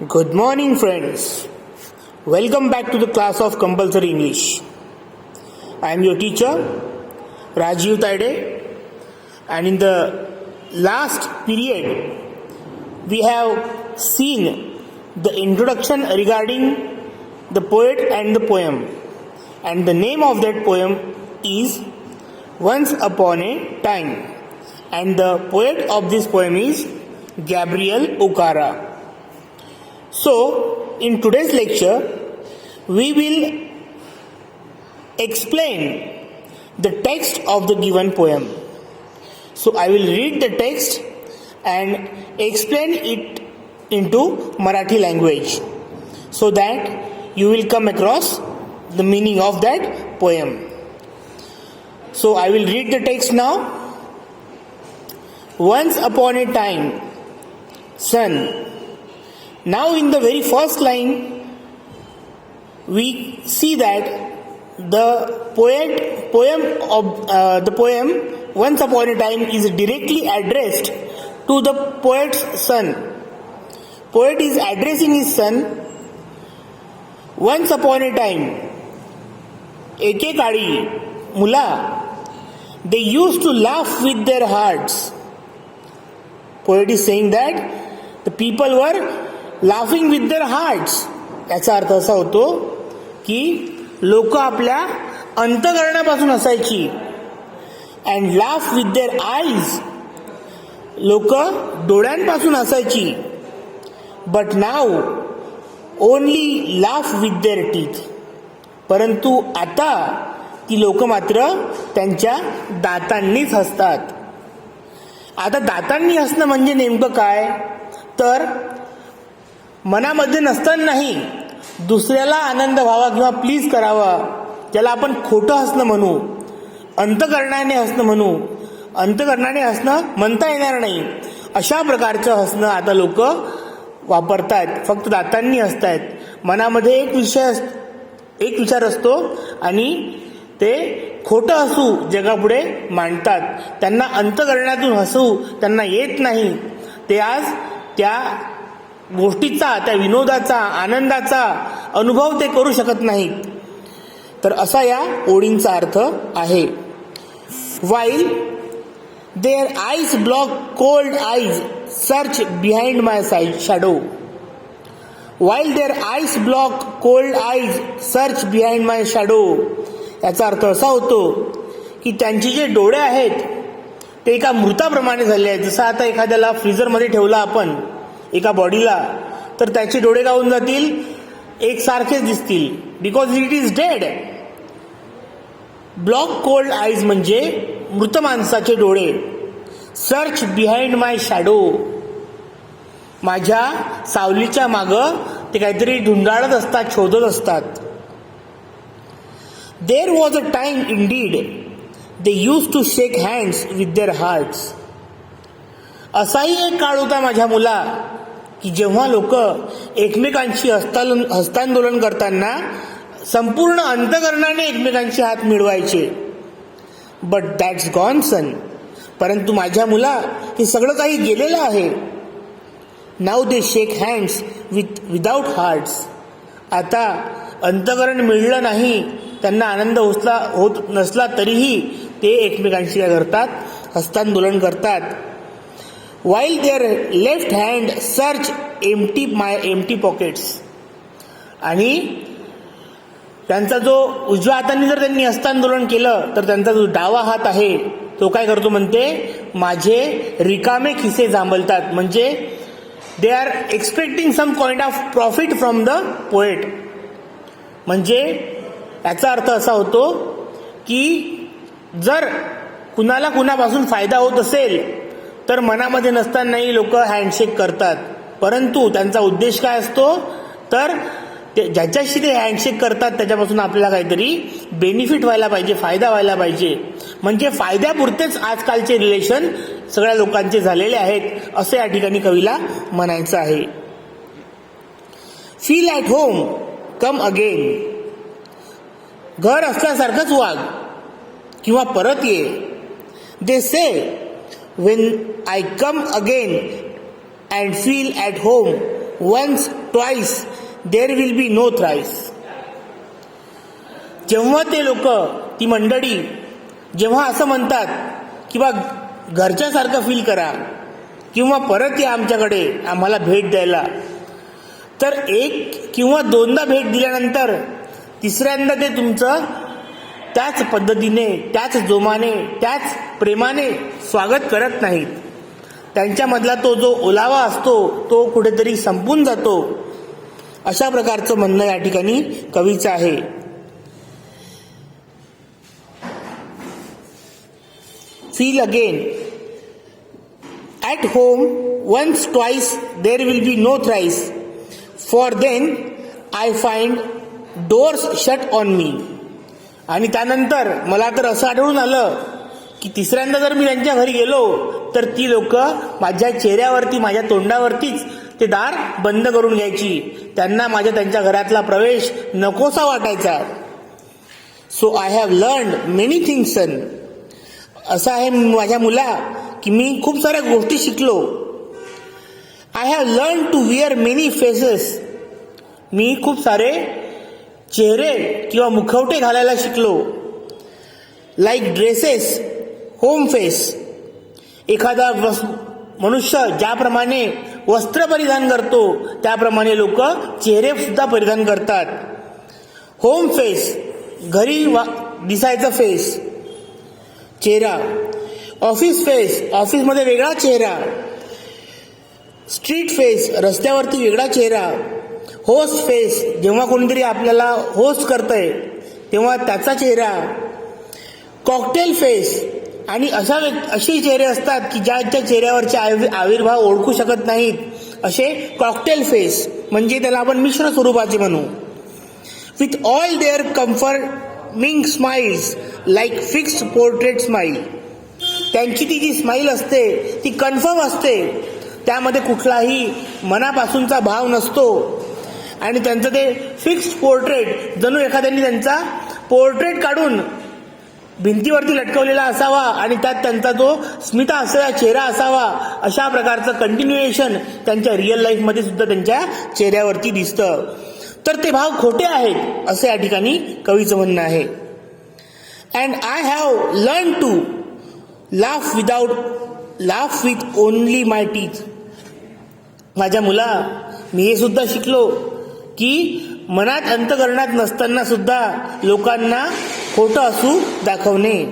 Good morning, friends. Welcome back to the class of compulsory English. I am your teacher, Rajiv Taide, and in the last period, we have seen the introduction regarding the poet and the poem, and the name of that poem is Once Upon a Time, and the poet of this poem is Gabriel Okara. So, in today's lecture, we will explain the text of the given poem. So, I will read the text and explain it into Marathi language so that you will come across the meaning of that poem. So, I will read the text now. Once upon a time, son. Now in the very first line, we see that the poem Once Upon a Time is directly addressed to the poet's son. Poet is addressing his son. Once upon a time, एकेकाळी मुला, they used to laugh with their hearts. Poet is saying that the people were laughing with their hearts. याचा अर्थ असा होतो की लोक आपल्या अंतःकरणापासून हसायची. And laugh with their eyes, लोक डोळ्यांपासून हसायची. But now only laugh with their teeth. परंतु आता ती लोक मात्र त्यांच्या दातांनीच हसतात. आता दातांनी हसणं म्हणजे नेमकं काय, तर मनामध्ये नसतानाही दुसऱ्याला आनंद व्हावा किंवा प्लीज करावा, ज्याला आपण खोटं हसणं म्हणू, अंतःकरणाने हसणं म्हणू. अंतःकरणाने हसणं म्हणता येणार नाही, अशा प्रकारचं हसणं आता लोक वापरतायत. फक्त दातांनी हसतायत. मनामध्ये एक विचार असतो आणि ते खोटं हसू जगापुढे मांडतात. त्यांना अंतःकरणातून हसू त्यांना येत नाही. ते आज त्या गोष्टीचा, त्या विनोदाचा, आनंदाचा अनुभव ते करू शकत नाहीत. तर असा या ओळींचा अर्थ आहे. While their ice block cold eyes search behind my shadow. While their ice block cold eyes search behind my shadow. याचा अर्थ असा होतो की त्यांचे जे डोळे आहेत ते एका मृताप्रमाणे झाले आहेत. जसं आता एखाद्याला फ्रीजरमध्ये ठेवला आपण एका बॉडीला, तर त्याचे डोळे का होऊन जातील, एकसारखेच दिसतील, because it is dead. Block cold eyes म्हणजे मृत माणसाचे डोळे. सर्च बिहाइंड माय शॅडो, माझ्या सावलीच्या मागं ते काहीतरी ढुंडाळत असतात, शोधत असतात. There was a time indeed they use to shake hands with their hearts. असाही एक काळ होता माझ्या मुला की जेव्हा लोक एकमेकांशी हस्तांदोलन करताना संपूर्ण अंतःकरणाने एकमेकांचे हात मिळवायचे. बट दॅट्स गॉन सन. परंतु माझ्या मुला, हे सगळं काही गेलेलं आहे. नाऊ दे शेक हँड्स विदाउट हार्ट्स. आता अंतःकरण मिळलं नाही, त्यांना आनंद होत नसला तरीही ते एकमेकांशी काय करतात, हस्तांदोलन करतात. While their left hand search my empty pockets. आणि त्यांचा जो उजव्या हाताने जर त्यांनी हस्तांदोलन केलं तर त्यांचा जो डावा हात आहे तो काय करतो, म्हणते माझे रिकामे खिसे जांभळतात. म्हणजे they are expecting some kind of profit from the poet. म्हणजे याचा अर्थ असा होतो की जर कुणापासून फायदा होत असेल तर मनामध्ये नसतानाही लोक हँडशेक करतात. परंतु त्यांचा उद्देश काय असतो, तर ज्याच्याशी ते हँडशेक करतात त्याच्यापासून आपल्याला काहीतरी बेनिफिट व्हायला पाहिजे, फायदा व्हायला पाहिजे. म्हणजे फायद्यापुरतेच आजकालचे रिलेशन सगळ्या लोकांचे झालेले आहेत, असं या ठिकाणी कवीला म्हणायचं आहे. Feel at home come again. घर असल्यासारखंच वाग किंवा परत ये. दे से when I come again and feel at home, once, twice, there will be no thrice. जेव्हा ते लोक, ती मंडळी जेव्हा असं म्हणतात की बा घरच्यासारखं फील करा किंवा परत या आमच्याकडे आम्हाला भेट द्यायला, तर एक किंवा दोनदा भेट दिल्यानंतर तिसऱ्यांदा ते तुमचं त्याच पद्धतीने, त्याच जोमाने, त्याच प्रेमाने स्वागत करत नाहीत. त्यांच्यामधला तो जो ओलावा असतो तो कुठेतरी संपून जातो. अशा प्रकारचं म्हणणं या ठिकाणी कवीचं आहे. Feel again. At home once, twice, there will be no thrice, for then I find doors shut on me. आणि त्यानंतर मला तर असं आढळून आलं की तिसऱ्यांदा जर मी त्यांच्या घरी गेलो तर ती लोक माझ्या चेहऱ्यावरती, माझ्या तोंडावरतीच ते दार बंद करून घ्यायची. त्यांना त्यांच्या घरातला प्रवेश नकोसा वाटायचा. So I have learned many things son. असं आहे माझ्या मुला की मी खूप साऱ्या गोष्टी शिकलो. I have learn to wear many faces. मी खूप सारे चेहरे किंवा मुखवटे घालायला शिकलो. Like dresses, home face. एखादा मनुष्य ज्याप्रमाणे वस्त्र परिधान करतो त्याप्रमाणे लोक चेहरे सुद्धा परिधान करतात. होम फेस, घरी दिसायचा फेस, चेहरा. ऑफिस फेस, ऑफिसमध्ये वेगळा चेहरा. स्ट्रीट फेस, रस्त्यावरती वेगळा चेहरा. होस्ट फेस, जेव्हा कोणीतरी आपल्याला होस्ट करतंय तेव्हा त्याचा चेहरा. कॉकटेल फेस, आणि असे चेहरे असतात की ज्याच्या चेहऱ्यावरचे आविर्भाव ओळखू शकत नाहीत, असे कॉकटेल फेस, म्हणजे त्याला आपण मिश्र स्वरूपाचे म्हणू. With all their comforting smiles like fixed portrait smile. त्यांची ती जी स्माईल असते ती कन्फर्म असते, त्यामध्ये कुठलाही मनापासूनचा भाव नसतो. आणि त्यांचं ते फिक्स्ड पोर्ट्रेट, जणू एखाद्याने त्यांचा पोर्ट्रेट काढून भिंतीवरती लटकवलेला असावा आणि त्यात त्यांचा जो स्मित असलेला चेहरा असावा, अशा प्रकारचं कंटिन्युएशन त्यांच्या रिअल लाईफमध्ये सुद्धा त्यांच्या चेहऱ्यावरती दिसतं. तर ते भाव खोटे आहेत असं या ठिकाणी कवीचं म्हणणं आहे. And I have learn to laugh with only my teeth. माझ्या मुला, मी हे सुद्धा शिकलो की मनात अंतकरणात नसताना सुद्धा लोकांना खोटं हसू दाखवणे.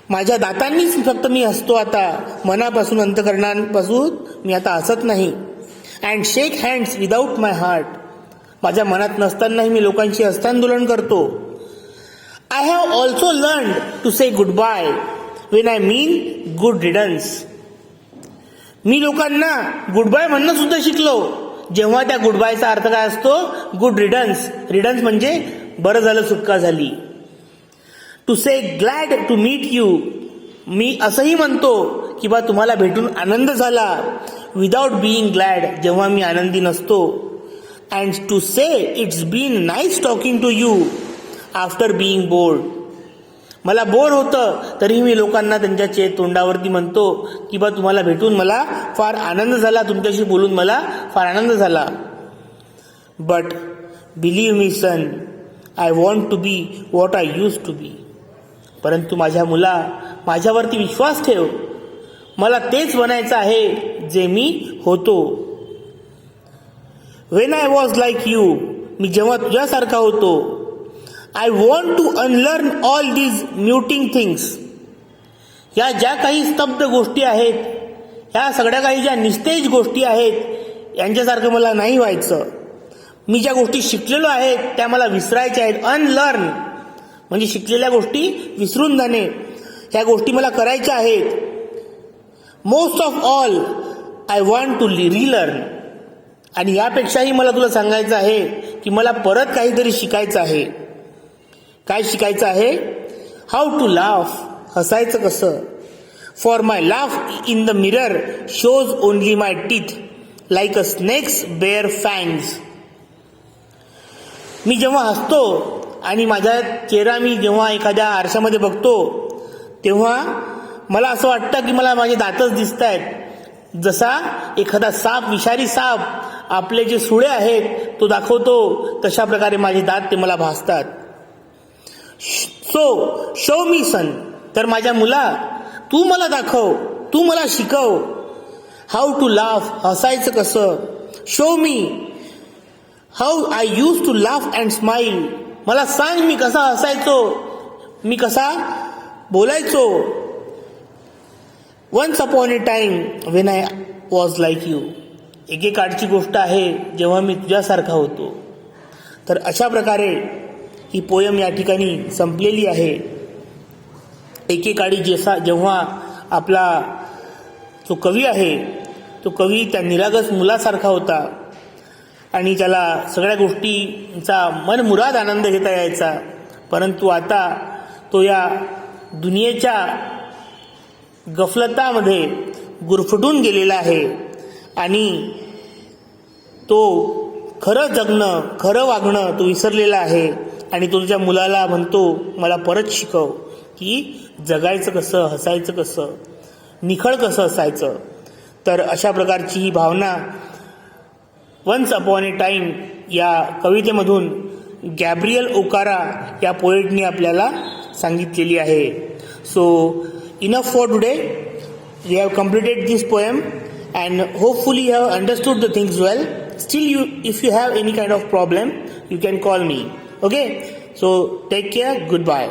माझ्या दातांनीच फक्त मी हसतो आता, मनापासून, अंतकरणापासून मी आता हसत नाही. And shake hands without my heart. माझ्या मनात नसतानाही मी लोकांशी हस्तांदोलन करतो. I have also learn to say goodbye when I mean good riddance. मी लोकांना गुड बाय म्हणणं सुद्धा शिकलो जेव्हा त्या गुड बायचा अर्थ काय असतो, गुड रिडन्स. रिडन्स म्हणजे बरं झालं, सुटका झाली. To say glad to meet you. मी असंही म्हणतो की बा तुम्हाला भेटून आनंद झाला. विदाउट बिईंग ग्लॅड, जेव्हा मी आनंदी नसतो. And to say it's been nice talking to you after being bored. मला बोर होतं तरीही मी लोकांना त्यांच्या तोंडावरती म्हणतो की बा तुम्हाला भेटून मला फार आनंद झाला, तुमच्याशी बोलून मला फार आनंद झाला. But believe me son, I want to be what I use to be. परंतु माझ्या मुला, माझ्यावरती विश्वास ठेव, मला तेच बनायचं आहे जे मी होतो. When I was like you. मी जेव्हा तुझ्यासारखा होतो. I want to unlearn all these muting things. या ज्या काही स्तब्ध गोष्टी आहेत, ह्या सगळ्या काही ज्या निस्तेज गोष्टी आहेत, यांच्यासारखं मला नाही व्हायचं. मी ज्या गोष्टी शिकलेलो आहेत त्या मला विसरायच्या आहेत. अनलर्न म्हणजे शिकलेल्या गोष्टी विसरून जाणे. ह्या गोष्टी मला करायच्या आहेत. Most of all I want to relearn. आणि यापेक्षाही मला तुला सांगायचं आहे की मला परत काहीतरी शिकायचं आहे. काय शिकायचं आहे? How to laugh. हसायचं कसं? For my laugh in the mirror shows only my teeth like a snake's bare fangs. मी जेव्हा हसतो आणि माझा चेहरा मी जेव्हा एखाद्या आरशामध्ये बघतो तेव्हा मला असं वाटतं की मला माझे दातच दिसत आहेत. जसा एखादा साप, विषारी साप आपले जे सुळे आहेत तो दाखवतो तशा प्रकारे माझे दात ते मला भासतात. सो शो मी सन, तर माझ्या मुला तू मला दाखव, तू मला शिकव हाऊ टू लाफ, हसायचं कसं. Show me how I use to laugh and smile, मला सांग मी कसा हसायचो, मी कसा बोलायचो. Once upon a time when I was like you, एकेकाळची गोष्ट आहे जेव्हा मी तुझ्यासारखा होतो. तर अशा प्रकारे ही पोयम या ठिकाणी संपलेली आहे. एकेकाळी जेव्हा आपला जो कवी आहे तो कवी त्या निरागस मुलासारखा होता आणि त्याला सगळ्या गोष्टींचा मनमुराद आनंद घेता यायचा, परंतु आता तो या दुनियेच्या गफलतामध्ये गुरफटून गेलेला आहे आणि तो खरं जगणं, खरं वागणं तो विसरलेला आहे. आणि तो तुझ्या मुलाला म्हणतो मला परत शिकव की जगायचं कसं, हसायचं कसं, निखळ कसं असायचं. तर अशा प्रकारची ही भावना वन्स अपॉन ए टाइम या कवितेमधून गॅब्रियल ओकारा या पोएटने आपल्याला सांगितलेली आहे. So enough for today. We have completed this poem and hopefully you have understood the things well. Still, if you have any kind of problem, you can call me. Okay? So take care. Goodbye.